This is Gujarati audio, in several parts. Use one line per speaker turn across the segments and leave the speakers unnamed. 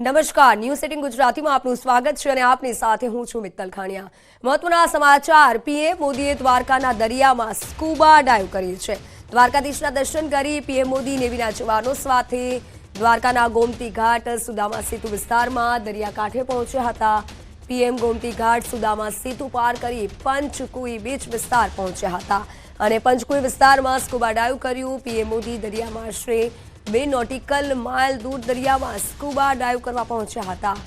નમસ્કાર, ન્યૂઝ 18 ગુજરાતીમાં આપનું સ્વાગત છે અને આપની સાથે હું છું મિત્તલ ખાણિયા। મહત્વના સમાચાર। પીએમ મોદીએ દ્વારકાના દરિયામાં સ્કૂબા ડાઇવ કરી છે। દ્વારકાધીશના દર્શન કરી પીએમ મોદી નેવીના જવાનો સાથે દ્વારકાના ગોમતી ઘાટ સુદામા સેતુ વિસ્તારમાં દરિયાકાંઠે પહોંચ્યા હતા। પીએમ ગોમતી ઘાટ સુદામા સેતુ પાર કરી પંચકુઈ બીચ વિસ્તાર પહોંચ્યા હતા અને પંચકુઈ વિસ્તારમાં સ્કૂબા ડાઇવ કર્યું। પીએમ મોદી દરિયામાં આશરે 2 નોટિકલ માઇલ દૂર દરિયામાં સ્કૂબા ડાઇવ કરવા પહોંચ્યા હતા,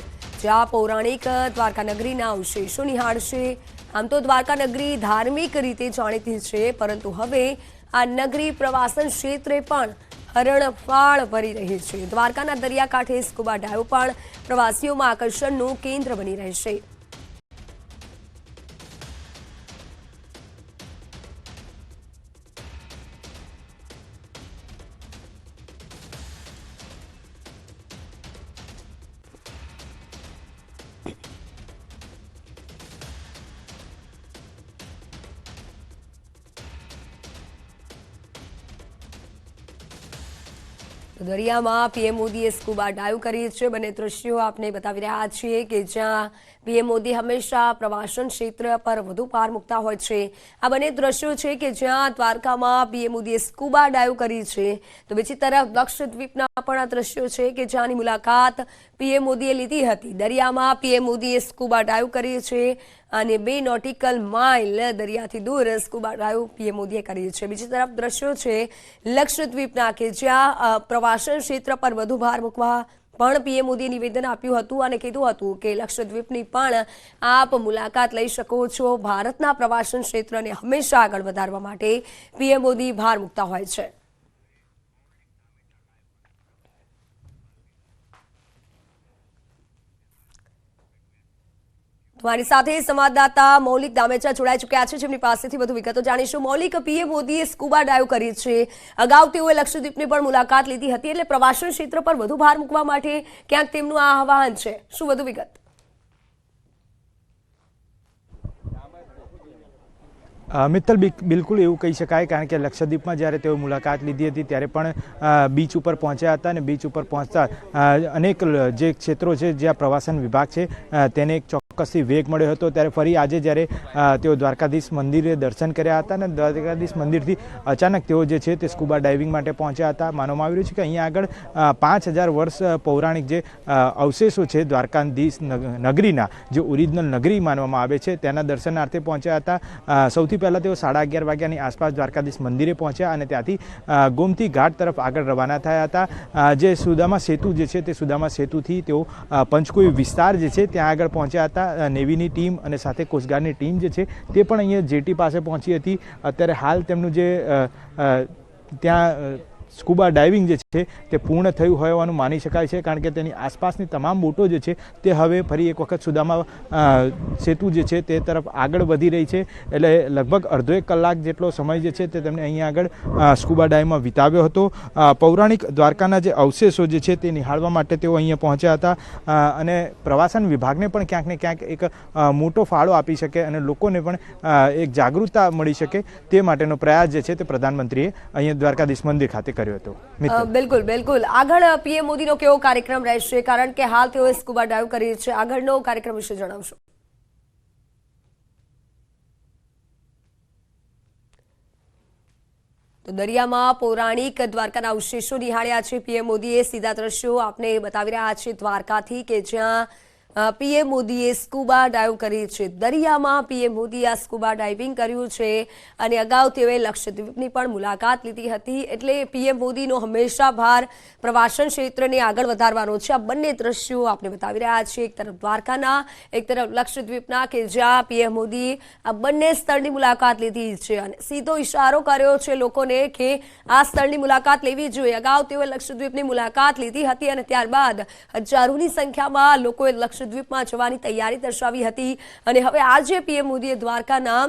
જ્યાં પૌરાણિક દ્વારકા નગરીના અવશેષો નિહાળશે। આમ તો દ્વારકા નગરી ધાર્મિક રીતે જાણીતી છે, પરંતુ હવે આ નગરી પ્રવાસન ક્ષેત્રે પણ હરણફાળ ભરી રહી છે। દ્વારકાના દરિયાકાંઠે સ્કૂબા ડાઇવ પણ પ્રવાસીઓમાં આકર્ષણનું કેન્દ્ર બની રહેશે। દરિયામાં પીએમ મોદીએ સ્કૂબા ડાઇવ કરી છે। બંને દ્રશ્યો આપને બતાવી રહ્યા છીએ કે જ્યાં પીએમ મોદી હંમેશા પ્રવાસન ક્ષેત્ર પર વધુ ભાર મૂકતા હોય છે। આ બંને દ્રશ્યો છે કે જ્યાં દ્વારકામાં પીએમ મોદીએ સ્કૂબા ડાઇવ કરી છે, તો બીજી તરફ લક્ષદ્વીપના પણ આ દ્રશ્યો છે કે જ્યાંની મુલાકાત પીએમ મોદીએ લીધી હતી। દરિયામાં પીએમ મોદીએ સ્કૂબા ડાઇવ કરી છે અને 2 નોટિકલ માઇલ દરિયાથી દૂર સ્કૂબા ડાઇવ પીએમ મોદીએ કરી છે। બીજી તરફ દ્રશ્યો છે લક્ષદ્વીપના કે જ્યાં પ્રવાસન ક્ષેત્ર પર વધુ ભાર મૂકવા પણ પીએમ મોદીએ નિવેદન આપ્યું હતું અને કીધું હતું કે લક્ષદ્વીપની પણ આપ મુલાકાત લઈ શકો છો। ભારતના પ્રવાસન ક્ષેત્રને હંમેશા આગળ વધારવા માટે પીએમ મોદી ભાર મૂકતા હોય છે। તમારી સાથે સંવાદદાતા મૌલિક દામેચા જોડાઈ ચૂક્યા છે, જેમની પાસેથી વધુ વિગતો જાણીશું। મૌલિક, પીએમ મોદીએ સ્કૂબા ડાઇવ કરી છે, અગાઉ તેઓએ લક્ષદ્વીપની પણ મુલાકાત લીધી હતી, એટલે પ્રવાસન ક્ષેત્ર પર વધુ ભાર મૂકવા માટે ક્યાંક તેમનું આ આહવાન છે, શું વધુ વિગત?
મિત્તલ, બિલકુલ એવું કહી શકાય, કારણ કે લક્ષદ્વીપમાં જ્યારે તેઓ મુલાકાત લીધી હતી ત્યારે પણ બીચ ઉપર પહોંચ્યા હતા અને બીચ ઉપર પહોંચતા અનેક જે ક્ષેત્રો છે જ્યાં પ્રવાસન વિભાગ છે તેને એક ચોક્કસથી વેગ મળ્યો હતો। ત્યારે ફરી આજે જ્યારે તેઓ દ્વારકાધીશ મંદિરે દર્શન કર્યા હતા અને દ્વારકાધીશ મંદિરથી અચાનક તેઓ જે છે તે સ્કૂબા ડાઇવિંગ માટે પહોંચ્યા હતા। માનવામાં આવી રહ્યું છે કે અહીંયા આગળ 5000 વર્ષ પૌરાણિક જે અવશેષો છે દ્વારકાધીશ નગરીના, જે ઓરિજિનલ નગરી માનવામાં આવે છે, તેના દર્શનાર્થે પહોંચ્યા હતા। સૌથી પહેલાં તેઓ 11:30 વાગ્યાની આસપાસ દ્વારકાધીશ મંદિરે પહોંચ્યા અને ત્યાંથી ગોમતી ઘાટ તરફ આગળ રવાના થયા હતા। જે સુદામા સેતુ જે છે તે સુદામા સેતુથી તેઓ પંચકુઈ વિસ્તાર જે છે ત્યાં આગળ પહોંચ્યા હતા। નેવીની ટીમ અને સાથે કોસ્ટગાર્ડની ટીમ જે છે તે પણ અહીંયા જેટી પાસે પહોંચી હતી। અત્યારે હાલ તેમનું જે ત્યાં સ્કૂબા ડાઇવિંગ જે છે તે પૂર્ણ થયું હોવાનું માની શકાય છે, કારણ કે તેની આસપાસની તમામ બોટો જે છે તે હવે ફરી એક વખત સુદામા સેતુ જે છે તે તરફ આગળ વધી રહી છે। એટલે લગભગ અડધો 1 કલાક જેટલો સમય જે છે તે તેમને અહીંયા આગળ સ્કૂબા ડાઇવમાં વિતાવ્યો હતો। પૌરાણિક દ્વારકાના જે અવશેષો જે છે તે નિહાળવા માટે તેઓ અહીંયા પહોંચ્યા હતા અને પ્રવાસન વિભાગને પણ ક્યાંક ને ક્યાંક એક મોટો ફાળો આપી શકે અને લોકોને પણ એક જાગૃતતા મળી શકે તે માટેનો પ્રયાસ જે છે તે પ્રધાનમંત્રીએ અહીંયા દ્વારકાધીશ મંદિર ખાતે કર્યો હતો।
બિલકુલ બિલકુલ। આગળ પીએમ મોદીનો કેવો કાર્યક્રમ રહેશે, કારણ કે હાલ તેઓ સ્કૂબા ડાઇવ કરી છે, આગળનો કાર્યક્રમ વિશે જણાવશો? તો દરિયામાં પૌરાણિક દ્વારકાના અવશેષો નિહાળ્યા છે પીએમ મોદીએ। સીધા દ્રશ્યો આપને બતાવી રહ્યા છે દ્વારકાથી કે જ્યાં પીએમ મોદીએ સ્કૂબા ડાઇવ કરી છે। દરિયામાં પીએમ મોદીએ આ સ્કૂબા ડાઇવિંગ કર્યું છે અને અગાઉ તેઓએ લક્ષદ્વીપની પણ મુલાકાત લીધી હતી, એટલે પીએમ મોદીનો હંમેશા ભાર પ્રવાસન ક્ષેત્રને આગળ વધારવાનો છે। આ બંને દ્રશ્યો આપણે બતાવી રહ્યા છીએ, એક તરફ દ્વારકાના, એક તરફ લક્ષદ્વીપના, કે જ્યાં પીએમ મોદી આ બંને સ્થળની મુલાકાત લીધી છે અને સીધો ઇશારો કર્યો છે લોકોને કે આ સ્થળની મુલાકાત લેવી જોઈએ। અગાઉ તેઓએ લક્ષદ્વીપની મુલાકાત લીધી હતી અને ત્યારબાદ હજારોની સંખ્યામાં લોકોએ લક્ષદ્વીપમાં જવાની તૈયારી દર્શાવી હતી અને હવે આજે પીએમ મોદીએ દ્વારકાના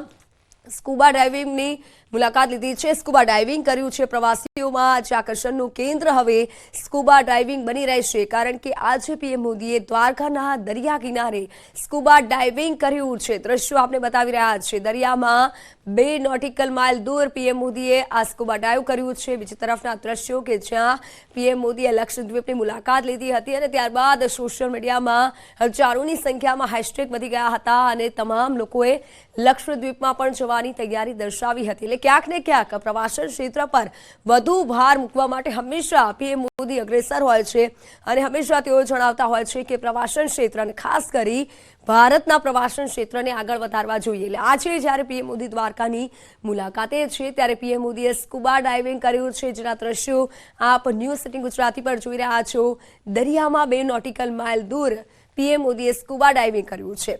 સ્કૂબા ડાઇવિંગની મુલાકાત લીધી છે, સ્કુબા ડાઇવિંગ કર્યું છે પ્રવાસીઓમાં. આજે આકર્ષણનું કેન્દ્ર હવે સ્કુબા ડાઇવિંગ બની રહેશે, કારણ કે આજે પીએમ મોદીએ દ્વારકાના દરિયા કિનારે સ્કુબા ડાઇવિંગ કર્યું છે. દ્રશ્યો આપણે બતાવી રહ્યા છે. દરિયામાં 2 નોટિકલ માઇલ દૂર પીએમ મોદીએ આ સ્કુબા ડાઇવ કર્યું છે. બીજી તરફના દ્રશ્યો કે જ્યાં પીએમ મોદીએ લક્ષદ્વીપની મુલાકાત લીધી હતી અને ત્યારબાદ સોશિયલ મીડિયામાં હજારોની સંખ્યામાં હેશટેગ વધી ગયા હતા અને તમામ લોકોએ લક્ષદ્વીપમાં પણ જવાની તૈયારી દર્શાવી હતી. એટલે ક્યાંક ને ક્યાંક પ્રવાસન ક્ષેત્ર પર વધુ ભાર મૂકવા માટે હંમેશા પીએમ મોદી અગ્રેસર હોય છે અને હંમેશા તેઓ જણાવતા હોય છે કે પ્રવાસન ક્ષેત્ર અને ખાસ કરી ભારતના પ્રવાસન ક્ષેત્રને આગળ વધારવા જોઈએ. એટલે આજે જ્યારે પીએમ મોદી દ્વારકાની મુલાકાતે છે ત્યારે પીએમ મોદીએ સ્કુબા ડાઇવિંગ કર્યું છે, જેના દ્રશ્યો આપ ન્યૂઝ 18 ગુજરાતી પર જોઈ રહ્યા છો. દરિયામાં 2 નોટિકલ માઇલ દૂર પીએમ મોદીએ સ્કુબા ડાઇવિંગ કર્યું છે.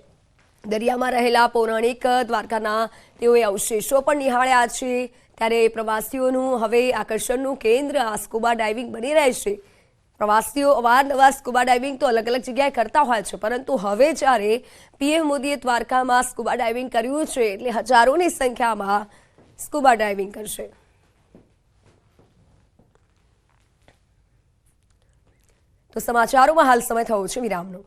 દરિયામાં રહેલા પૌરાણિક દ્વારકાના તેઓએ અવશેષો પણ નિહાળ્યા છે. ત્યારે પ્રવાસીઓનું હવે આકર્ષણનું કેન્દ્ર આ સ્કુબા ડાઇવિંગ બની રહેશે. પ્રવાસીઓ અવારનવાર સ્કુબા ડાઇવિંગ તો અલગ અલગ જગ્યાએ કરતા હોય છે, પરંતુ હવે જ્યારે પીએમ મોદીએ દ્વારકામાં સ્કુબા ડાઇવિંગ કર્યું છે એટલે હજારોની સંખ્યામાં સ્કુબા ડાઇવિંગ કરશે. તો સમાચારોમાં હાલ સમય થયો છે વિરામનો.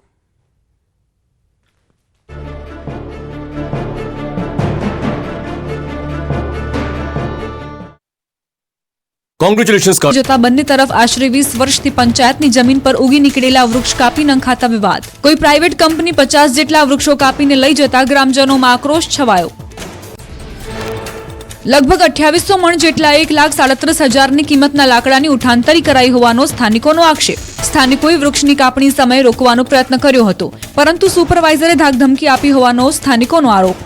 કોંગ્રેચ્યુલેશન્સ
જતા બંને તરફ આશરે 20 વર્ષથી પંચાયતની જમીન પર ઉગી નીકળેલા વૃક્ષ કાપી નંખાતા વિવાદ. કોઈ પ્રાઇવેટ કંપની 50 જેટલા વૃક્ષો કાપીને લઈ જતા ગ્રામજનોમાં આક્રોશ છવાયો. લગભગ 2800 મણ જેટલા 1,37,000ની કિંમતના લાકડાની ઉઠાંતરી કરાઈ હોવાનો સ્થાનિકોનો આક્ષેપ. સ્થાનિકોએ વૃક્ષની કાપણી સમયે રોકવાનો પ્રયત્ન કર્યો હતો, પરંતુ સુપરવાઇઝરે ધાકધમકી આપી હોવાનો સ્થાનિકોનો આરોપ.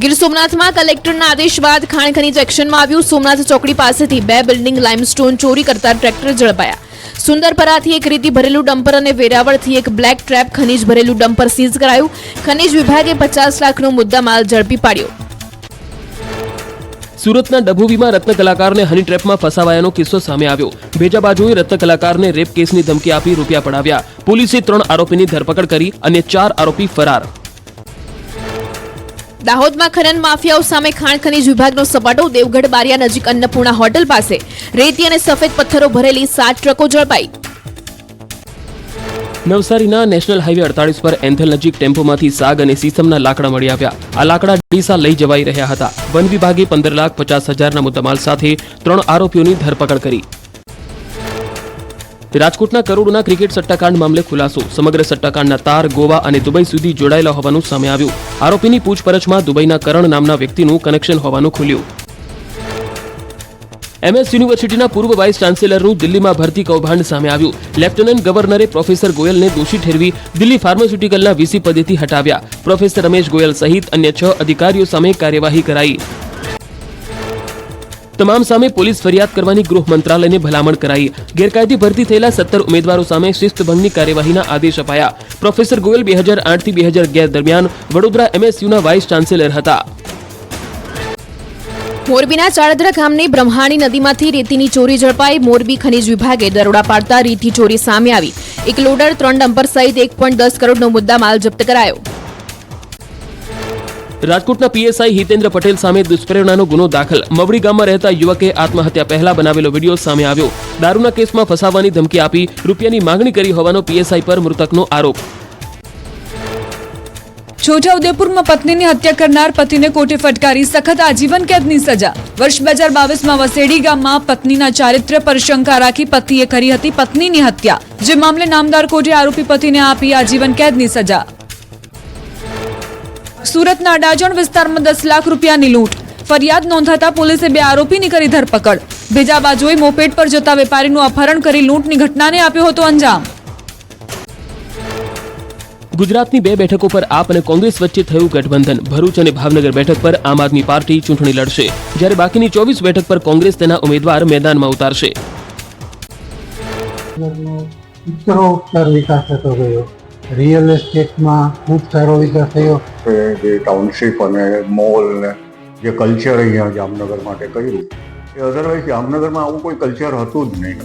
ગીર સોમનાથમાં કલેક્ટરના આદેશ બાદ ખાણ ખનીજ એક્શનમાં આવ્યું. સોમનાથ ચોકડી પાસેથી 2 બિલ્ડિંગ લાઇમસ્ટોન ચોરી કરતા ટ્રેક્ટર ઝડપાયા. સુંદરપરાથી એક રેતી ભરેલું ડમ્પર અને વેરાવળથી એક બ્લેક ટ્રેપ ખનીજ ભરેલું ડમ્પર સીઝ કરાયું. ખનીજ વિભાગે 50 લાખનો મુદ્દામાલ ઝડપી પાડ્યો.
સુરતના ડભોવીમાં રત્ન કલાકારને હની ટ્રેપમાં ફસાવાયાનો કિસ્સો સામે આવ્યો. બેજા બાજુએ રત્ન કલાકારને રેપ કેસની ધમકી આપી રૂપિયા પડાવ્યા. પોલીસે 3 આરોપીની ધરપકડ કરી અને 4 આરોપી ફરાર.
દાહોદમાં ખનન માફિયાઓ સામે ખાણ ખનીજ વિભાગનો સપાટો. દેવગઢ બારિયા નજીક અન્નપૂર્ણા હોટલ પાસે રેતી અને સફેદ પથ્થરો ભરેલી 7 ટ્રકો ઝડપાઈ.
નવસારીના નેશનલ હાઈવે 48 પર એન્થલ નજીક ટેમ્પોમાંથી સાગ અને સીસમના લાકડા મળી આવ્યા. આ લાકડા ડીસા લઈ જવાઈ રહ્યા હતા. વન વિભાગે 15,50,000ના મુદ્દામાલ સાથે 3 આરોપીઓની ધરપકડ કરી. રાજકોટના કરોડોના ક્રિકેટ સટ્ટાકાંડ મામલે ખુલાસો. સમગ્ર સટ્ટાકાંડના તાર ગોવા અને દુબઈ સુધી જોડાયેલા હોવાનું સામે આવ્યું. આરોપીની પૂછપરછમાં દુબઈના કરણ નામના વ્યક્તિનું કનેક્શન હોવાનું ખુલ્યું. MS યુનિવર્સિટીના પૂર્વ વાઇસ ચાન્સેલરનું દિલ્હીમાં ભરતી કૌભાંડ સામે આવ્યું. લેફ્ટનન્ટ ગવર્નરે પ્રોફેસર ગોયલને દોષી ઠેરવી દિલ્હી ફાર્માસ્યુટિકલના VC પદેથી હટાવ્યા. પ્રોફેસર રમેશ ગોયલ સહિત અન્ય 6 અધિકારીઓ સામે કાર્યવાહી કરાઈ. તમામ સામે પોલીસ ફરિયાદ કરવાની ગૃહ મંત્રાલયને ભલામણ કરાઈ. ગેરકાયદે ભરતી થયેલા 17 ઉમેદવારો સામે શિસ્તભંગની કાર્યવાહીના આદેશ અપાયા. પ્રોફેસર ગોયલ 2008 થી 2011 દરમિયાન વડોદરા MSUના વાઇસ ચાન્સેલર હતા.
મોરબીના ચાળદરા ગામની બ્રહ્માણી નદીમાંથી રેતીની ચોરી ઝડપાઈ. મોરબી ખનીજ વિભાગે દરોડા પાડતા રેતી ચોરી સામે આવી. એક લોડર 3 ડમ્પર સહિત 1.10 કરોડનો મુદ્દામાલ જપ્ત કરાયો.
રાજકોટના PSI હિતેન્દ્ર પટેલ સામે દુષ્પ્રેરણાનો ગુનો દાખલ. મવડી ગામમાં રહેતા યુવકે આત્મહત્યા પહેલા બનાવેલો વિડીયો સામે આવ્યો. દારૂના કેસમાં ફસાવવાની ધમકી આપી રૂપિયાની માંગણી કરી હોવાનો PSI પર મૃતકનો આરોપ.
છોટાઉદેપુરમાં પત્નીની હત્યા કરનાર પતિને કોર્ટે ફટકારી સખત આજીવન કેદની સજા. વર્ષ 2022માં વસેડી ગામમાં પત્નીના ચારિત્ર્ય પર શંકા રાખી પતિએ કરી હતી પત્નીની હત્યા. જે મામલે નામદાર કોર્ટે આરોપી પતિને આપી આજીવન કેદની સજા. સુરતના અડાજણ વિસ્તારમાં 10 લાખ રૂપિયાની લૂંટ. ફરિયાદ નોંધાતા પોલીસે 2 આરોપીની કરી ધરપકડ. બીજા બાજુએ મોપેડ પર જતા વેપારીનું અપહરણ કરી લૂંટની ઘટનાને આપ્યો હતો અંજામ.
ગુજરાતની 2 બેઠકો પર આપ અને કોંગ્રેસ વચ્ચે થયું ગઠબંધન. ભરૂચ અને ભાવનગર બેઠક પર આમ આદમી પાર્ટી ચૂંટણી લડશે, જ્યારે બાકીની 24 બેઠક પર કોંગ્રેસ તેના ઉમેદવાર મેદાનમાં ઉતારશે.
વિકાસ થતો ગયો. રિયલ એસ્ટેટમાં ખૂબ સારો વિકાસ થયો.
જે ટાઉનશીપ અને મોલ ને જે કલ્ચર અહીંયા જામનગર માટે કર્યું એ અધરવાઇઝ જામનગરમાં આવું કોઈ કલ્ચર હતું જ નહીં.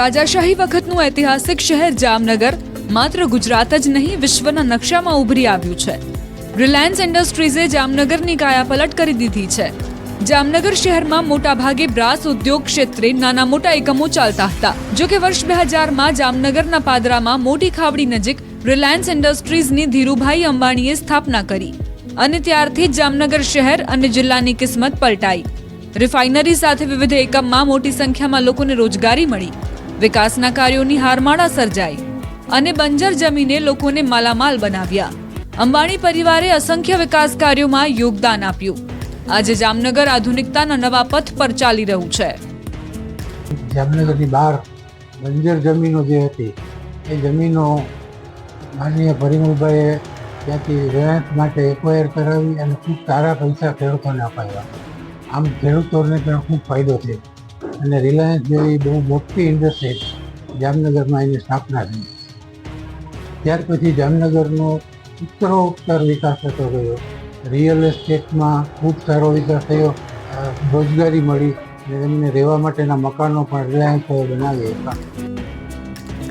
રાજાશાહી વખતનું ઐતિહાસિક શહેર જામનગર માત્ર ગુજરાત જ નહીં વિશ્વના નકશામાં ઉભરી આવ્યું છે. રિલાયન્સ ઇન્ડસ્ટ્રીઝે જામનગરની કાયાપલટ કરી દીધી છે. જામનગર શહેરમાં મોટાભાગે બ્રાસ ઉદ્યોગ ક્ષેત્રે નાના મોટા એકમો ચાલતા હતા. જો કે વર્ષ 2000માં જામનગરના પાદરામાં મોટી ખાવડી નજીક રિલાયન્સ ઇન્ડસ્ટ્રીઝની ધીરુભાઈ અંબાણીએ સ્થાપના કરી અને ત્યારથી જ જામનગર શહેર અને જિલ્લાની કિસ્મત પલટાઈ. રિફાઇનરી સાથે વિવિધ એકમમાં મોટી સંખ્યામાં લોકોને રોજગારી મળી, વિકાસના કાર્યોની હારમાળા સર્જાઈ અને બંજર જમીને લોકોને માલામાલ બનાવ્યા. અંબાણી પરિવારે અસંખ્ય વિકાસ કાર્યોમાં યોગદાન આપ્યું. આજે જામનગર આધુનિકતાના નવા પથ પર ચાલી રહ્યું છે.
જામનગરની બહાર બંજર જમીનો જે હતી એ જમીનો માનનીય પરિમલભાઈએ ત્યાંથી રિલાયન્સ માટે એક્વાયર કરાવી અને ખૂબ સારા પૈસા ખેડૂતોને અપાવ્યા. આમ ખેડૂતોને પણ ખૂબ ફાયદો છે અને રિલાયન્સ જેવી બહુ મોટી ઇન્ડસ્ટ્રી જામનગરમાં એની સ્થાપના થઈ. ત્યાર પછી જામનગરનો ઉત્તરોત્તર વિકાસ થતો ગયો. રિયલ એસ્ટેટમાં ખૂબ સારો વિકાસ થયો, રોજગારી મળી અને એમને રહેવા માટેના મકાનો પણ રિલાયન્સોએ બનાવી હતા.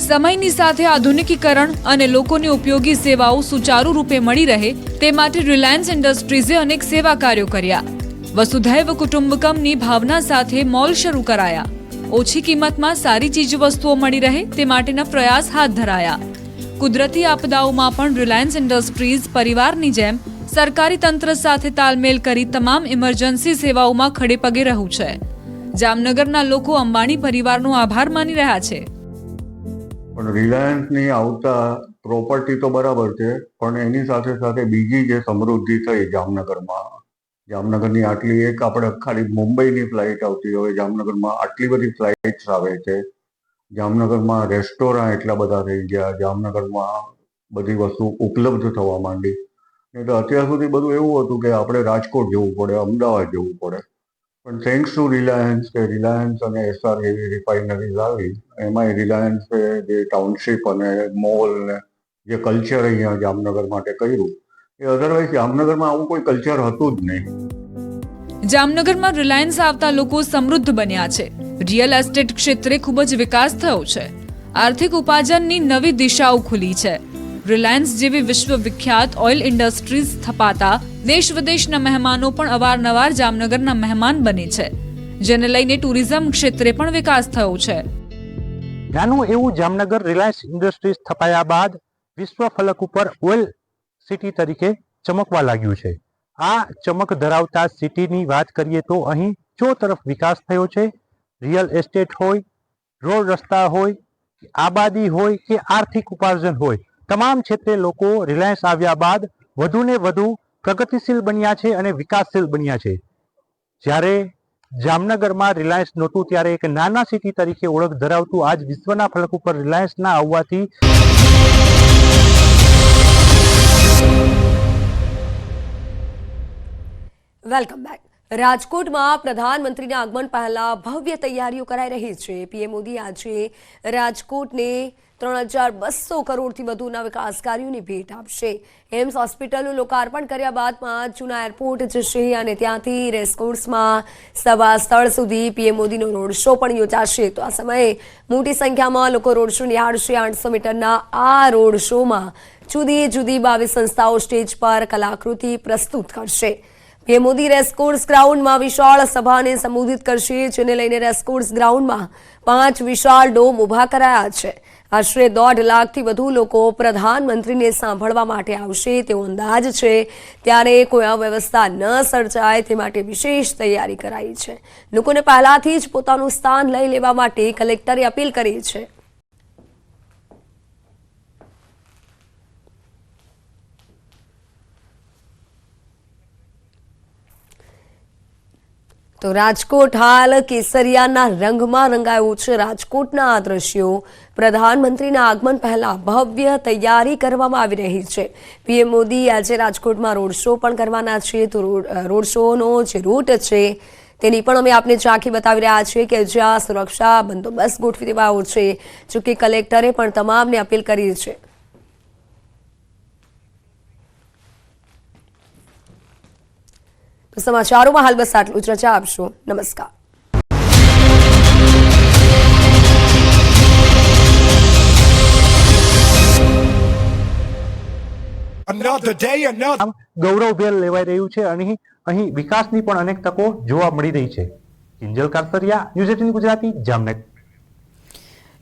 સમયની સાથે આધુનિકીકરણ અને લોકોને ઉપયોગી સેવાઓ સુચારુ રૂપે મળી રહે તે માટે રિલાયન્સ ઇન્ડસ્ટ્રીઝે અનેક સેવા કાર્યો કર્યા. વસુધૈવ કુટુંબકમની ભાવના સાથે મોલ શરૂ કરાયા. ઓછી કિંમતમાં સારી ચીજવસ્તુઓ મળી રહે તે માટેના પ્રયાસ હાથ ધરાયા. કુદરતી આપદાઓમાં પણ રિલાયન્સ ઇન્ડસ્ટ્રીઝ પરિવારની જેમ સરકારી તંત્ર સાથે તાલમેલ કરી તમામ ઇમરજન્સી સેવાઓમાં ખડેપગે રહ્યું છે. જામનગરના લોકો અંબાણી પરિવારનો આભાર માની રહ્યા છે.
પણ રિલાયન્સની આવતા પ્રોપર્ટી તો બરાબર છે, પણ એની સાથે સાથે બીજી જે સમૃદ્ધિ થઈ જામનગરની આટલી એક આપણે ખાલી મુંબઈની ફ્લાઇટ આવતી હોય, જામનગરમાં આટલી બધી ફ્લાઇટ્સ આવે છે, જામનગરમાં રેસ્ટોરન્ટ એટલા બધા થઈ ગયા, જામનગરમાં બધી વસ્તુ ઉપલબ્ધ થવા માંડી. નહીં તો અત્યાર સુધી બધું એવું હતું કે આપણે રાજકોટ જવું પડે, અમદાવાદ જવું પડે. પણ થેન્ક્સ ટુ રિલાયન્સ અને એસઆર જેવી રિફાઇનરીઝ આવી, એમાંય રિલાયન્સે જે ટાઉનશીપ અને મોલ ને જે કલ્ચર અહીંયા જામનગર માટે કર્યું એ અધરવાઇઝ જામનગરમાં આવું કોઈ કલ્ચર હતું જ નહીં.
જામનગરમાં રિલાયન્સ આવતા લોકો સમૃદ્ધ બન્યા છે. રિયલ એસ્ટેટ ક્ષેત્રે ખૂબ જ વિકાસ થયો છે. આર્થિક ઉપાર્જનની નવી દિશાઓ ખુલી છે. રિલાયન્સ જેવી વિશ્વવિખ્યાત ઓઇલ ઇન્ડસ્ટ્રીઝ સ્થપાતા દેશ વિદેશના મહેમાનો પણ અવારનવાર જામનગરના મહેમાન બને છે, જેને લઈને ટુરિઝમ ક્ષેત્રે પણ વિકાસ થયો છે.
નાનું એવું જામનગર રિલાયન્સ ઇન્ડસ્ટ્રીઝ સ્થપાયા બાદ વિશ્વ ફલક ઉપર ઓઇલ સિટી તરીકે ચમકવા લાગ્યું છે. આ ચમક ધરાવતા સિટીની વાત કરીએ તો અહીં ચો તરફ વિકાસ થયો છે. રિયલ એસ્ટેટ હોય, રોડ રસ્તા હોય, આબાદી હોય કે આર્થિક ઉપાર્જન હોય, તમામ ક્ષેત્રે લોકો રિલાયન્સ આવ્યા બાદ વધુને વધુ પ્રગતિશીલ બન્યા છે અને વિકાસશીલ બન્યા છે. જ્યારે જામનગરમાં રિલાયન્સ નહોતું ત્યારે એક નાના સિટી તરીકે ઓળખ ધરાવતું આજ વિશ્વના ફલક ઉપર રિલાયન્સના આવવાથી
વેલકમ બેક. રાજકોટમાં પ્રધાનમંત્રીના આગમન પહેલા ભવ્ય તૈયારીઓ કરાઈ રહી છે. પીએમ મોદી આજે રાજકોટને 3200 કરોડથી વધુના વિકાસ કાર્યોની ભેટ આપશે. એમ્સ હોસ્પિટલનું લોકાર્પણ કર્યા બાદ જૂના એરપોર્ટ જશે અને ત્યાંથી રેસકોર્સમાં સભા સ્થળ સુધી પીએમ મોદીનો રોડ શો પણ યોજાશે. તો આ સમયે મોટી સંખ્યામાં લોકો રોડ શો નિહાળશે. 800 મીટરના આ રોડ શોમાં જુદી જુદી 22 સંસ્થાઓ સ્ટેજ પર કલાકૃતિ પ્રસ્તુત કરશે. પીએમ મોદી રેસકોર્સ ગ્રાઉન્ડમાં વિશાળ સભાને સંબોધિત કરશે, જેને લઈને રેસકોર્સ ગ્રાઉન્ડમાં 5 વિશાળ ડોમ ઊભા કરાયા છે. આશરે 1.5 લાખથી વધુ લોકો પ્રધાનમંત્રીને સાંભળવા માટે આવશે તેવો અંદાજ છે. ત્યારે કોઈ અવ્યવસ્થા ન સર્જાય તે માટે વિશેષ તૈયારી કરાઈ છે. લોકોને પહેલાથી જ પોતાનું સ્થાન લઈ લેવા માટે કલેક્ટરે અપીલ કરી છે. તો રાજકોટ હાલ કેસરિયાના રંગમાં રંગાયું છે. રાજકોટના આ દ્રશ્યો પ્રધાનમંત્રીના આગમન પહેલા ભવ્ય તૈયારી કરવામાં આવી રહી છે. પીએમ મોદી આજે રાજકોટમાં રોડ શો પણ કરવાના છે. તો રોડ શોનો જે રૂટ છે તેની પણ અમે આપને ઝાંખી બતાવી રહ્યા છીએ કે જ્યાં સુરક્ષા બંદોબસ્ત ગોઠવી દેવાયો છે. જોકે કલેક્ટરે પણ તમામને અપીલ કરી છે. તો સમાચારોમાં હાલ બસ આટલું જ. રજા આપશો. નમસ્કાર.
another day, another.
ગૌરવભેર લેવાઈ રહ્યું છે અને અહીં વિકાસની પણ અનેક તકો જોવા મળી રહી છે. કિંજલ કારસરિયા, ન્યૂઝ 18 ગુજરાતી, જામનગર.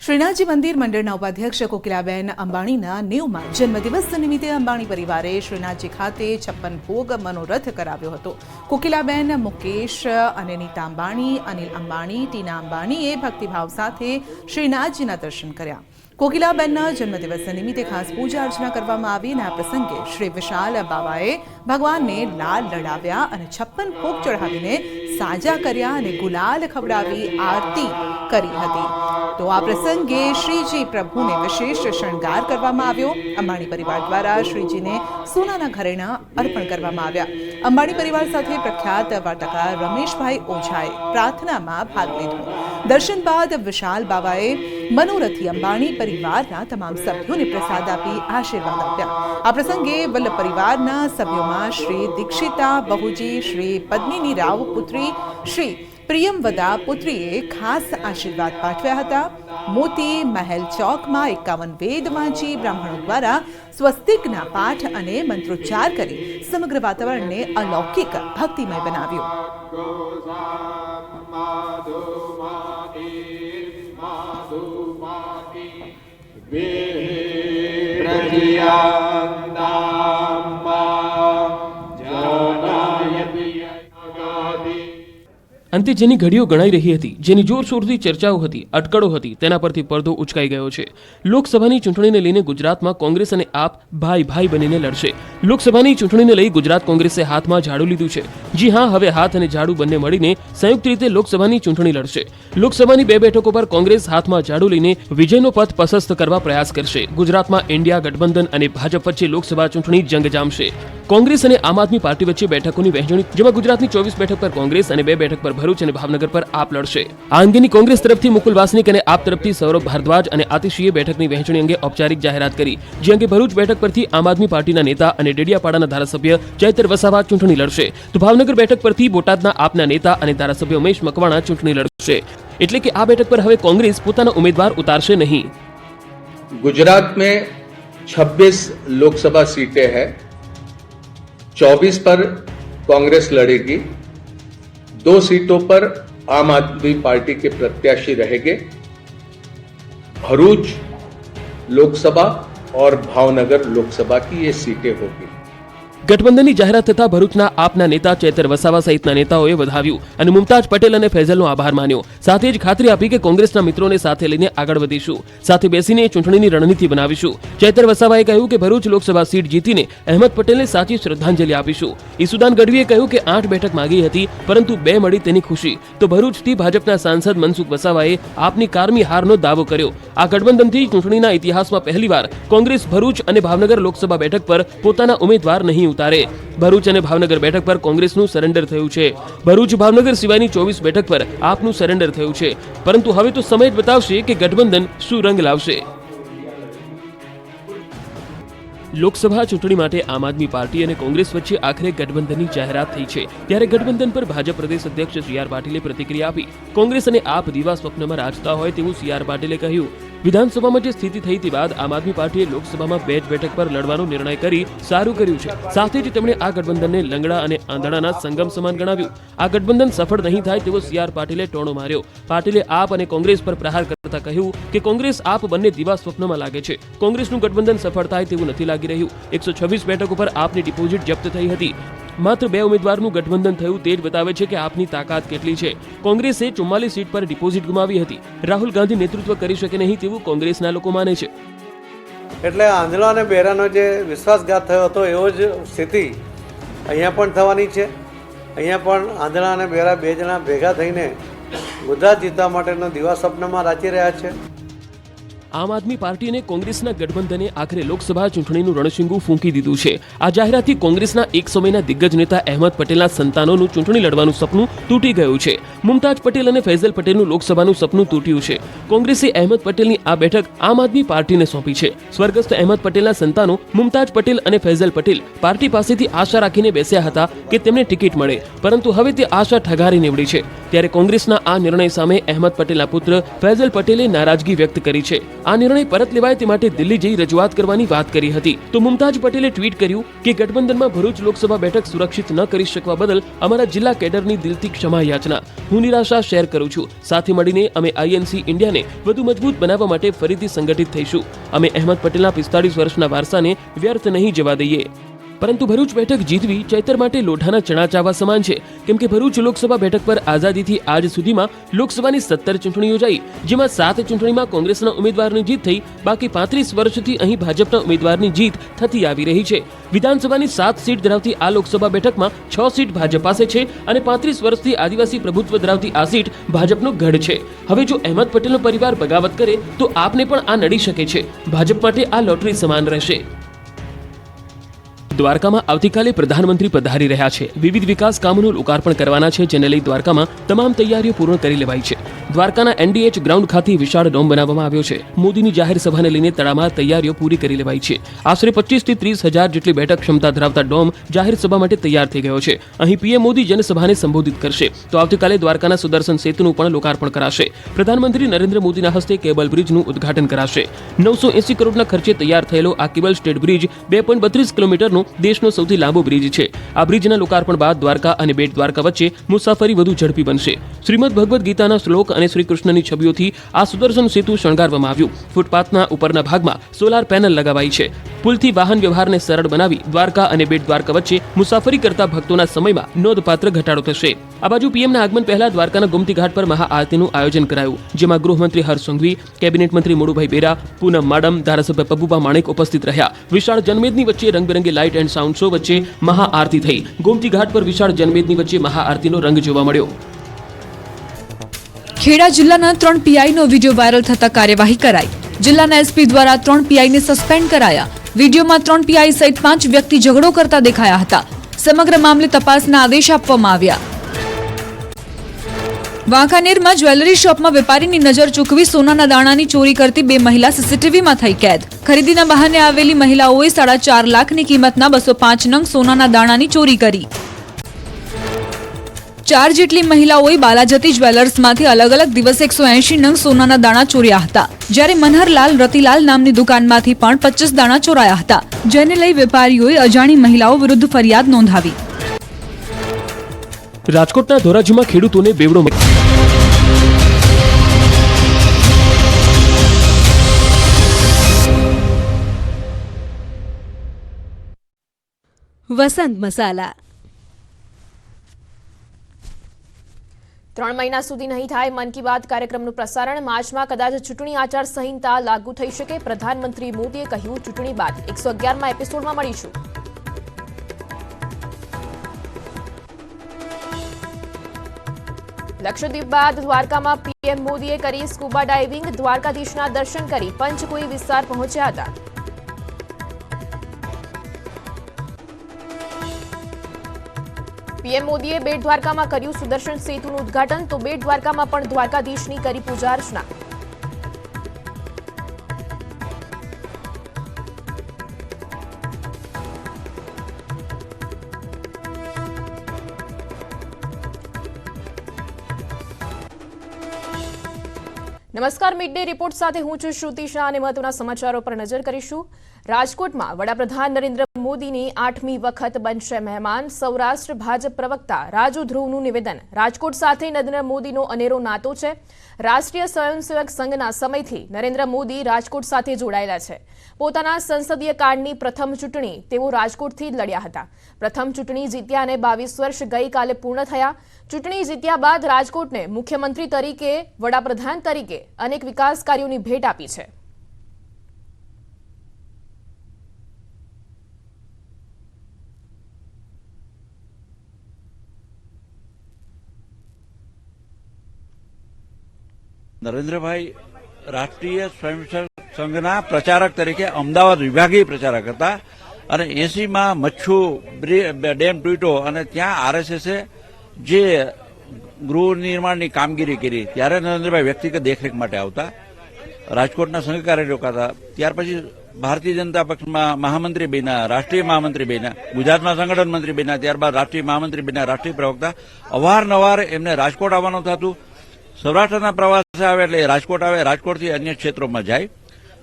શ્રીનાથજી મંદિર મંડળના ઉપાધ્યક્ષ કોકિલાબેન અંબાણીના 90મા જન્મદિવસ નિમિત્તે અંબાણી પરિવારે શ્રીનાથજી ખાતે 56 ભોગ મનોરથ કરાવ્યો હતો. કોકિલાબેન, મુકેશ અને નીતા અંબાણી, અનિલ અંબાણી, ટીના અંબાણીએ ભક્તિભાવ સાથે શ્રીનાથજીના દર્શન કર્યા. કોકિલાબેનના જન્મદિવસ નિમિત્તે ખાસ પૂજા અર્ચના કરવામાં આવી અને આ પ્રસંગે શ્રી વિશાલ બાવાએ ભગવાનને લાલ લડાવ્યા અને 56 ભોગ ચઢાવીને સાજા કર્યા અને ગુલાલ ખવડાવી આરતી કરી હતી. તો આ પ્રસંગે શ્રીજી પ્રભુને વિશેષ શણગાર કરવામાં આવ્યો. અંબાણી પરિવાર દ્વારા શ્રીજીને સોનાના ઘરેણાં અર્પણ કરવામાં આવ્યા. અંબાણી પરિવાર સાથે પ્રખ્યાત વાર્તાકાર રમેશભાઈ ઓઝાએ પ્રાર્થનામાં ભાગ લીધો. દર્શન બાદ વિશાલ બાવાએ મનોરથી અંબાણી પરિવારના તમામ સભ્યોને પ્રસાદ આપી આશીર્વાદ આપ્યા. આ પ્રસંગે વલ્લભ પરિવારના સભ્યોમાં શ્રી દીક્ષિતા બહુજી, શ્રી પદ્મિની રાવ પુત્રી, શ્રી પ્રિયમવદા પુત્રીએ ખાસ આશીર્વાદ પાઠવ્યા હતા. મોતી મહેલ ચોકમાં 51 વેદ વાંચી બ્રાહ્મણો દ્વારા સ્વસ્તિકના પાઠ અને મંત્રોચ્ચાર કરી સમગ્ર વાતાવરણને અલૌકિક ભક્તિમય બનાવ્યું.
અંતે જેની ઘડીઓ ગણાઈ રહી હતી, જેની જોરશોરથી ચર્ચાઓ હતી, અટકળો હતી, તેના પરથી પડદો ઉચકાઈ ગયો છે. લોકસભાની ચૂંટણીને લઈને ગુજરાતમાં કોંગ્રેસ અને આપ ભાઈ ભાઈ બનીને લડશે. લોકસભાની ચૂંટણીને લઈ ગુજરાત કોંગ્રેસે હાથમાં ઝાડુ લીધું છે. જી હા, હવે હાથ અને ઝાડુ બંને મળીને સંયુક્ત રીતે લોકસભાની ચૂંટણી લડશે. લોકસભાની 2 બેઠકો પર કોંગ્રેસ હાથમાં ઝાડુ લઈને વિજયનો પથ પ્રશસ્ત કરવા પ્રયાસ કરશે. ગુજરાતમાં ઇન્ડિયા ગઠબંધન અને ભાજપ વચ્ચે લોકસભા ચૂંટણી જંગ જામશે. કોંગ્રેસ અને આમ આદમી પાર્ટી વચ્ચે બેઠકોની વહેંચણી, જેમાં ગુજરાતની 24 બેઠક પર કોંગ્રેસ અને 2 બેઠક પર ભરૂચ અને ભાવનગર પર આપ લડશે. આ અંગેની કોંગ્રેસ તરફથી મુકુલ વાસનિક અને આપ તરફથી સૌરભ ભારદ્વાજ અને આતિશીએ બેઠકની વહેંચણી અંગે ઔપચારિક જાહેરાત કરી. જે અંગે ભરૂચ બેઠક પરથી આમ આદમી પાર્ટીના નેતા અને ડેડિયાપાડાના ધારાસભ્ય ચૈતર વસાવા ચૂંટણી લડશે, તો ભાવનગર બેઠક પરથી બોટાદના આપના નેતા અને ધારાસભ્ય ઉમેશ મકવાણા ચૂંટણી લડશે. એટલે કે આ બેઠક પર હવે કોંગ્રેસ પોતાના ઉમેદવાર ઉતારશે નહીં.
गुजरात में 26 लोकसभा सीटें हैं, 24 पर कांग्रेस लड़ेगी, 2 सीटों पर आम आदमी पार्टी के प्रत्याशी रहेंगे. भरूच लोकसभा और भावनगर लोकसभा की ये सीटें होगी.
ગઠબંધનની જાહેરાત થતા ભરૂચના આપના નેતા ચૈતર વસાવા સહિતના નેતાઓએ વધાવ્યું અને મુમતાજ પટેલ અને ફૈઝલનો આભાર માન્યો. સાથે જ ખાતરી આપી કે કોંગ્રેસના મિત્રોને સાથે લઈને આગળ વધીશું, સાથે બેસીને ચૂંટણીની રણનીતિ બનાવીશું. ચૈતર વસાવાએ કહ્યું કે ભરૂચ લોકસભા સીટ જીતીને અહેમદ પટેલને સાચી શ્રદ્ધાંજલિ આપીશું. ઈસુદાન ગઢવીએ કહ્યું કે 8 બેઠક માંગી હતી, પરંતુ 2 મળી તેની ખુશી. તો ભરૂચથી ભાજપના સાંસદ મનસુખ વસાવાએ આપની કારમી હારનો દાવો કર્યો. આ ગઠબંધનથી ચૂંટણીના ઇતિહાસમાં પહેલીવાર કોંગ્રેસ ભરૂચ અને ભાવનગર લોકસભા બેઠક પર પોતાના ઉમેદવાર નહીં ઉતારે. ભરૂચ અને ભાવનગર બેઠક પર કોંગ્રેસનું સરેન્ડર થયું છે. ભરૂચ ભાવનગર સિવાયની 24 બેઠક પર આપનું સરેન્ડર થયું છે. પરંતુ હવે તો સમય જ બતાવશે કે ગઠબંધન શું રંગ લાવશે. લોકસભા ચૂંટણી માટે આમ આદમી પાર્ટી અને કોંગ્રેસ વચ્ચે આખરે ગઠબંધનની જાહેરાત થઈ છે. ત્યારે ગઠબંધન પર ભાજપ પ્રદેશ અધ્યક્ષ સી આર પાટીલે પ્રતિક્રિયા આપી. કોંગ્રેસ અને આપ દીવા સ્વપ્નમાં રાજતા હોય તેવું સી આર પાટીલે કહ્યું. વિધાનસભામાં જે સ્થિતિ થઈ તે બાદ આમ આદમી પાર્ટીએ લોકસભામાં 2 જ બેઠક પર લડવાનો નિર્ણય કરી સારું કર્યું છે. સાથે જ તેમણે આ ગઠબંધનને લંગડા અને આંધળાના સંગમ સમાન ગણાવ્યું. આ ગઠબંધન સફળ નહીં થાય તેવો સી આર પાટીલે ટોણો માર્યો. પાટીલે આપ અને કોંગ્રેસ પર પ્રહાર કરતા કહ્યું કે કોંગ્રેસ આપ બંને દીવા સ્વપ્નમાં લાગે છે. કોંગ્રેસનું ગઠબંધન સફળ થાય તેવું નથી લાગી રહ્યું. 126 બેઠકો પર આપની ડિપોઝિટ જપ્ત થઈ હતી. માત્ર 2 ઉમેદવારનું ગઠબંધન થયું તે જ બતાવે છે કે આપની તાકાત કેટલી છે. કોંગ્રેસે 44 સીટ પર ડિપોઝિટ ગુમાવી હતી. રાહુલ ગાંધી નેતૃત્વ કરી શકે નહીં તેવું કોંગ્રેસના લોકો માને છે.
એટલે આંધળા અને બહેરાનો જે વિશ્વાસઘાત થયો હતો એવો જ સ્થિતિ અહીંયા પણ થવાની છે. અહીંયા પણ આંધળા અને બહેરા 2 જણા ભેગા થઈને ગુજરાત જીતવા માટેનો દીવા સ્વપ્નમાં રાચી રહ્યા છે.
આમ આદમી પાર્ટી અને કોંગ્રેસના ગઠબંધને આખરે લોકસભા ચૂંટણીનું રણશીંગું ફૂંકી દીધું છે. આ જાહેરાતથી કોંગ્રેસના એક સમયના દિગ્ગજ નેતા અહેમદ પટેલના સંતાનોનું ચૂંટણી લડવાનું સપનું તૂટી ગયું છે. મુમતાજ પટેલ અને ફૈઝલ પટેલનું લોકસભાનું સપનું તૂટ્યું છે. કોંગ્રેસે અહેમદ પટેલની આ બેઠક આમ આદમી પાર્ટીને સોંપી છે. સ્વર્ગસ્થ અહેમદ પટેલના સંતાનો મુમતાજ પટેલ અને ફૈઝલ પટેલ પાર્ટી પાસેથી આશા રાખીને બેસ્યા હતા કે તેમને ટિકિટ મળે, પરંતુ હવે તે આશા ઠગારી નીવડી છે. ત્યારે કોંગ્રેસના આ નિર્ણય સામે અહેમદ પટેલના પુત્ર ફૈઝલ પટેલે નારાજગી વ્યક્ત કરી છે. આ નિર્ણય પરત લેવાય તે માટે દિલ્હી જઈ રજૂઆત કરવાની વાત કરી હતી. તો મુમતાજ પટેલે ટ્વીટ કર્યું કે ગઠબંધનમાં ભરૂચ લોકસભા બેઠક સુરક્ષિત ન કરી શકવા બદલ અમારા જિલ્લા કેડરની દિલથી ક્ષમા યાચના. હું નિરાશા શેર કરું છું. સાથે મળીને અમે આઈએનસી ઇન્ડિયાને વધુ મજબૂત બનાવવા માટે ફરીથી સંગઠિત થઈશું. અમે અહેમદ પટેલના 45 વર્ષના વારસાને વ્યર્થ નહીં જવા દઈએ. પરંતુ ભરૂચ બેઠક જીતવી ચૈતર માટે લોઢાના ચણા ચાવવા સમાન છે, કેમ કે ભરૂચ લોકસભા બેઠક પર આઝાદીથી આજ સુધીમાં લોકસભાની 17 ચૂંટણીઓ યોજાઈ, જેમાં 7 ચૂંટણીમાં કોંગ્રેસના ઉમેદવારની જીત થઈ. બાકી 35 વર્ષથી અહીં ભાજપના ઉમેદવારની જીત થતી આવી રહી છે. વિધાનસભાની 7 સીટ ધરાવતી આ લોકસભા બેઠકમાં 6 સીટ ભાજપ પાસે છે અને 35 વર્ષથી આદિવાસી પ્રભુત્વ ધરાવતી આ સીટ ભાજપનો ગઢ છે. હવે જો અહેમદ પટેલનો પરિવાર બગાવત કરે તો આપને પણ આ નડી શકે છે. ભાજપ માટે આ લોટરી સમાન રહેશે. દ્વારકામાં આવતીકાલે પ્રધાનમંત્રી પધારી રહ્યા છે. વિવિધ વિકાસ કામોનું લોકાર્પણ કરવાના છે, જેને લઈ દ્વારકામાં તમામ તૈયારીઓ પૂર્ણ કરી લેવાઈ છે. દ્વારકાના એનડીએચ ગ્રાઉન્ડ ખાતે વિશાળ ડોમ બનાવવામાં આવ્યો છે. મોદીની જાહેર સભાને લઈને તડામાર તૈયારીઓ પૂરી કરી લેવાઈ છે. આશરે 25 થી 30 હજાર જેટલી બેઠક ક્ષમતા ધરાવતા ડોમ જાહેર સભા માટે તૈયાર થઈ ગયો છે. અહીં પીએમ મોદી જનસભાને સંબોધિત કરશે. તો આવતીકાલે દ્વારકાના સુદર્શન સેતુનું પણ લોકાર્પણ કરાશે. પ્રધાનમંત્રી નરેન્દ્ર મોદીના હસ્તે કેબલ બ્રિજનું ઉદ્ઘાટન કરાશે. 980 કરોડના ખર્ચે તૈયાર થયેલો આ કેબલ સ્ટેટ બ્રિજ 2.32 કિલોમીટરનો દેશનો સૌથી લાંબો બ્રિજ છે. આ બ્રિજના લોકાર્પણ બાદ દ્વારકા અને બેટ દ્વારકા વચ્ચે મુસાફરી વધુ ઝડપી બનશે. શ્રીમદ ભગવદ્ ગીતાના શ્લોક અને શ્રી કૃષ્ણની છબીઓથી આ સુદર્શન સેતુ શણગારવામાં આવ્યું. ફૂટપાથના ઉપરના ભાગમાં સોલાર પેનલ લગાવાઈ છે. પુલથી વાહન વ્યવહારને સરળ બનાવી દ્વારકા અને બેટ દ્વારકા વચ્ચે મુસાફરી કરતા ભક્તોના સમયમાં નોંધપાત્ર ઘટાડો થશે. આ બાજુ પીએમના આગમન પહેલા દ્વારકાના ગોમતી ઘાટ પર મહાઆરતીનું આયોજન કરાયું, જેમાં ગૃહમંત્રી હર્ષ સંઘવી, કેબિનેટ મંત્રી મોડુભાઈ બેરા, પૂનમ માડમ, ધારાસભ્ય પબુભા માણેક ઉપસ્થિત રહ્યા. વિશાળ જનમેદની વચ્ચે રંગબેરંગી લાઇટ એન્ડ સાઉન્ડ શો વચ્ચે મહાઆરતી થઈ. ગોમતી ઘાટ પર વિશાળ જનમેદની વચ્ચે મહાઆરતીનો રંગ જોવા મળ્યો.
ખેડા જિલ્લાના 3 પીઆઈનો વિડીયો વાયરલ થતા કાર્યવાહી કરાઈ. જિલ્લાના એસપી દ્વારા 3 પીઆઈને સસ્પેન્ડ કરાયા. વિડીયોમાં 3 પીઆઈ સહિત 5 વ્યક્તિ ઝઘડો કરતા દેખાયા હતા. સમગ્ર મામલે તપાસના આદેશ આપવામાં આવ્યા. વાંકાનેરમાં જ્વેલરી શોપમાં વેપારીની નજર ચૂકવી સોનાના દાણાની ચોરી કરતી 2 મહિલા સીસીટીવીમાં થઈ કેદ. ખરીદીના બહાને આવેલી મહિલાઓએ 4.5 લાખની કિંમતના 205 નંગ સોનાના દાણાની ચોરી કરી. 4 જેટલી મહિલાઓએ બાલાજતી જ્વેલર્સમાંથી અલગ અલગ દિવસે 180 નંગ સોનાના દાણા ચોર્યા હતા. જ્યારે મનહરલાલ રતિલાલ નામની દુકાનમાંથી પણ 25 દાણા ચોરાયા હતા, જેને લઈ વેપારીઓએ અજાણી મહિલાઓ વિરુદ્ધ ફરિયાદ નોંધાવી.
રાજકોટના ધોરાજીમાં ખેડૂતોને બેવડો
વસંત મસાલા
3 મહિના સુધી નહીં થાય મન કી બાત કાર્યક્રમનું પ્રસારણ. માર્ચમાં કદાચ ચૂંટણી આચાર સંહિતા લાગુ થઈ શકે. પ્રધાનમંત્રી મોદીએ કહ્યું, ચૂંટણી બાદ 111મા એપિસોડમાં મળીશું. લક્ષદ્વીપ બાદ દ્વારકામાં પીએમ મોદીએ કરી સ્કુબા ડાઇવિંગ. દ્વારકાધીશના દર્શન કરી પંચકોઈ વિસ્તાર પહોંચ્યા હતા. પીએમ મોદીએ બેટ દ્વારકામાં કર્યું સુદર્શન સેતુનું ઉદ્ઘાટન. તો બેટ દ્વારકામાં પણ દ્વારકાધીશની કરી પૂજા અર્ચના. નમસ્કાર, મિડ ડે રિપોર્ટ સાથે હું છું શ્રુતિ શાહ અને મહત્વના સમાચારો પર નજર કરીશું. રાજકોટમાં વડાપ્રધાન નરેન્દ્ર મોદીની 8મી વખત બનશે મહેમાન. સૌરાષ્ટ્ર ભાજપ પ્રવક્તા રાજુ ધ્રુવનું નિવેદન. રાજકોટ સાથે નરેન્દ્ર મોદીનો અનેરો નાતો છે. રાષ્ટ્રીય સ્વયંસેવક સંઘના સમયથી નરેન્દ્ર મોદી રાજકોટ સાથે જોડાયેલા છે. પોતાના સંસદીય કાળની પ્રથમ ચૂંટણી તેઓ રાજકોટથી જ લડ્યા હતા. પ્રથમ ચૂંટણી જીત્યા અને 22 વર્ષ ગઈકાલે પૂર્ણ થયા. ચૂંટણી જીત્યા બાદ રાજકોટને મુખ્યમંત્રી તરીકે, વડાપ્રધાન તરીકે અનેક વિકાસ કાર્યોની ભેટ આપી છે.
નરેન્દ્રભાઈ રાષ્ટ્રીય સ્વયંસેવક સંઘના પ્રચારક તરીકે અમદાવાદ વિભાગીય પ્રચારક હતા અને 80માં મચ્છુ ડેમ તૂટ્યો અને ત્યાં આરએસએસે જે ગૃહ નિર્માણની કામગીરી કરી ત્યારે નરેન્દ્રભાઈ વ્યક્તિગત દેખરેખ માટે આવતા, રાજકોટના સંઘકાર્ય રોકાતા. ત્યાર પછી ભારતીય જનતા પક્ષમાં મહામંત્રી બન્યા, રાષ્ટ્રીય મહામંત્રી બન્યા, ગુજરાતમાં સંગઠન મંત્રી બન્યા, ત્યારબાદ રાષ્ટ્રીય મહામંત્રી બન્યા, રાષ્ટ્રીય પ્રવક્તા. અવારનવાર એમને રાજકોટ આવવાનું થતું. સૌરાષ્ટ્રના પ્રવાસે આવે એટલે રાજકોટ આવે, રાજકોટથી અન્ય ક્ષેત્રોમાં જાય.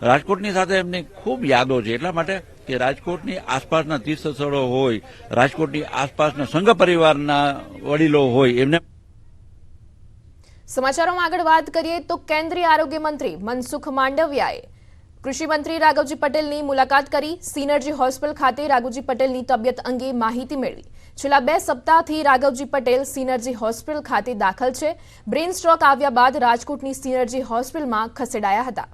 રાજકોટની સાથે એમની ખૂબ યાદો છે, એટલા માટે કે રાજકોટની આસપાસના તીર્થ સ્થળો હોય, રાજકોટની આસપાસના સંઘ પરિવારના વડીલો હોય એમને.
સમાચારોમાં આગળ વાત કરીએ તો કેન્દ્રીય આરોગ્ય મંત્રી મનસુખ માંડવિયાએ કૃષિ મંત્રી રાઘવજી પટેલની મુલાકાત કરી સિનર્જી હોસ્પિટલ ખાતે રાઘવજી પટેલની તબિયત અંગે માહિતી મેળવી. છેલ્લા 2 સપ્તાહથી રાઘવજી પટેલ સિનર્જી હોસ્પિટલ ખાતે દાખલ છે. બ્રેન સ્ટ્રોક આવ્યા બાદ રાજકોટની સિનર્જી હોસ્પિટલમાં ખસેડાયા હતા.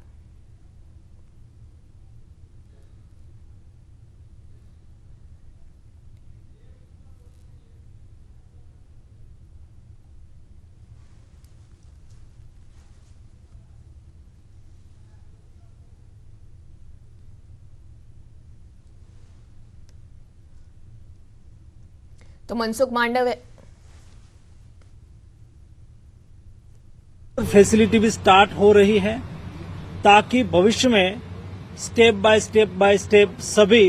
तो मनसुख मांडविया
फैसिलिटी भी स्टार्ट हो रही है ताकि भविष्य में स्टेप बाय स्टेप सभी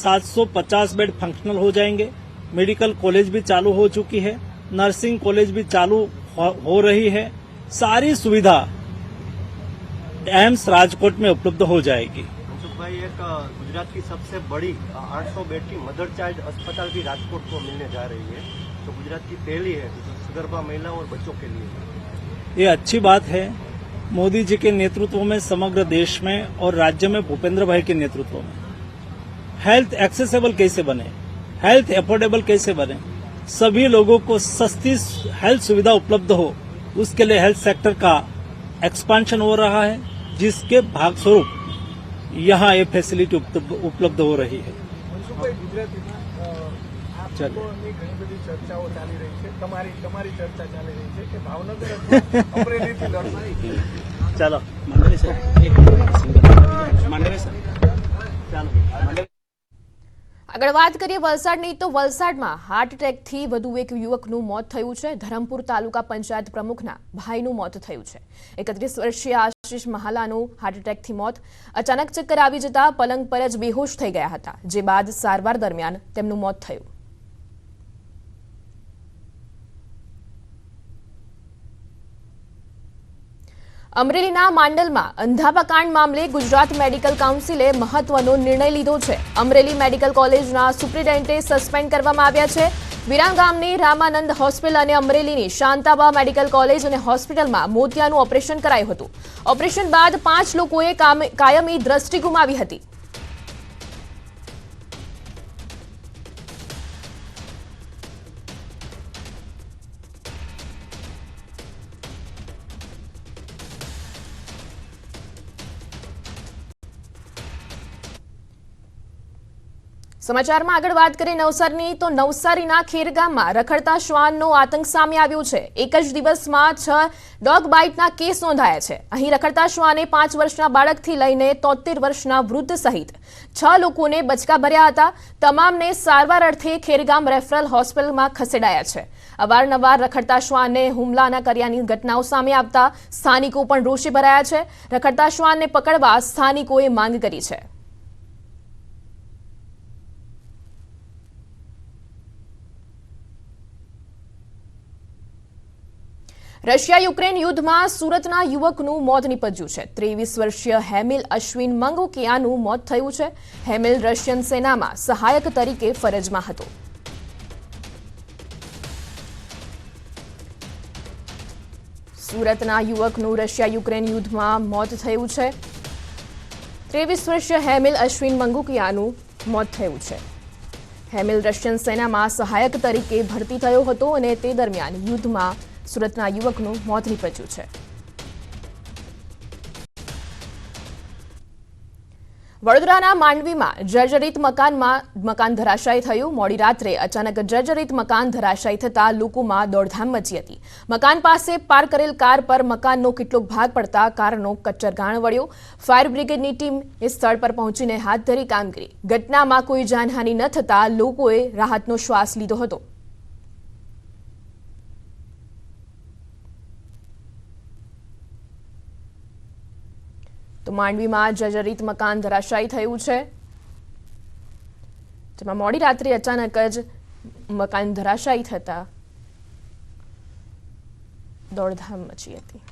750 बेड फंक्शनल हो जाएंगे। मेडिकल कॉलेज भी चालू हो चुकी है, नर्सिंग कॉलेज भी चालू हो रही है। सारी सुविधा एम्स राजकोट में उपलब्ध हो जाएगी।
भाई, एक गुजरात की सबसे बड़ी 800 बेड की मदर चाइल्ड अस्पताल भी राजकोट को मिलने जा रही है, तो गुजरात की पहली है सगर्भा महिलाओं और बच्चों के लिए।
ये अच्छी बात है। मोदी जी के नेतृत्व में समग्र देश में और राज्य में भूपेंद्र भाई के नेतृत्व में हेल्थ एक्सेसिबल कैसे बने, हेल्थ एफोर्डेबल कैसे बने, सभी लोगों को सस्ती हेल्थ सुविधा उपलब्ध हो, उसके लिए हेल्थ सेक्टर का एक्सपांशन हो रहा है, जिसके भाग स्वरूप यहाँ ये फैसिलिटी उपलब्ध हो रही है।
चलो
આગળ વાત કરીએ વલસાડની તો વલસાડમાં હાર્ટ એટેકથી વધુ એક યુવકનું મોત થયું છે. ધરમપુર તાલુકા પંચાયત પ્રમુખના ભાઈનું મોત થયું છે. 31 વર્ષીય આશીષ મહાલાનું હાર્ટ એટેકથી મોત. અચાનક ચક્કર આવી જતા પલંગ પર જ બેહોશ થઈ ગયા હતા, જે બાદ સારવાર દરમિયાન તેમનું મોત થયું. અમરેલીના માંડલમાં અંધાપા કાંડ મામલે ગુજરાત મેડિકલ કાઉન્સિલે મહત્વનો નિર્ણય લીધો છે. અમરેલી મેડિકલ કોલેજના સુપ્રિન્ટેન્ડન્ટે સસ્પેન્ડ કરવામાં આવ્યા છે. વિરામ ગામની રામાનંદ હોસ્પિટલ અને અમરેલીની શાંતાબા મેડિકલ કોલેજ અને હોસ્પિટલમાં મોતિયાનું ઓપરેશન કરાયું હતું. ઓપરેશન બાદ 5 લોકોએ કાયમી દ્રષ્ટિ ગુમાવી હતી. સમાચારમાં આગળ વાત કરીએ નવસારીની તો નવસારીના ખેરગામમાં રખડતા શ્વાનનો આતંક સામે આવ્યો છે. એક જ દિવસમાં 6 ડોગ બાઇટના કેસ નોંધાયા છે. અહીં રખડતા શ્વાને 5 વર્ષના બાળકથી લઈને 73 વર્ષના વૃદ્ધ સહિત 6 લોકોને બચકા ભર્યા હતા. તમામને સારવાર અર્થે ખેરગામ રેફરલ હોસ્પિટલમાં ખસેડાયા છે. અવારનવાર રખડતા શ્વાનને હુમલા કર્યાની ઘટનાઓ સામે આવતા સ્થાનિકો પણ રોષે ભરાયા છે. રખડતા શ્વાનને પકડવા સ્થાનિકોએ માંગ કરી છે. રશિયા યુક્રેન યુદ્ધમાં સુરતના યુવકનું મોત નીપજ્યું છે. 23 વર્ષીય હેમિલ અશ્વિન મંગોકિયાનું મોત થયું છે. હેમિલ રશિયન સેનામાં સહાયક તરીકે ફરજમાં હતો. સુરતના યુવકનું રશિયા યુક્રેન યુદ્ધમાં મોત થયું છે. 23 વર્ષીય હેમિલ અશ્વિન મંગોકિયાનું મોત થયું છે. હેમિલ રશિયન સેનામાં સહાયક તરીકે ભરતી થયો હતો અને તે દરમિયાન યુદ્ધમાં સુરતના યુવકનું મોત નીપજ્યું છે. વડોદરાના માંડવીમાં જર્જરિત મકાન ધરાશાયી થયું. મોડી રાત્રે અચાનક જર્જરિત મકાન ધરાશાયી થતા લોકોમાં દોડધામ મચી હતી. મકાન પાસે પાર્ક કરેલ કાર પર મકાનનો કેટલોક ભાગ પડતા કારનો કચ્ચરગાણ વળ્યો. ફાયર બ્રિગેડની ટીમ સ્થળ પર પહોંચીને હાથ ધરી કામગીરી. ઘટનામાં કોઈ જાનહાનિ ન થતા લોકોએ રાહતનો શ્વાસ લીધો હતો. તો માંડવીમાં જર્જરિત મકાન ધરાશાયી થયું છે, જેમાં મોડી રાત્રે અચાનક જ મકાન ધરાશાયી થતા દોડધામ મચી હતી.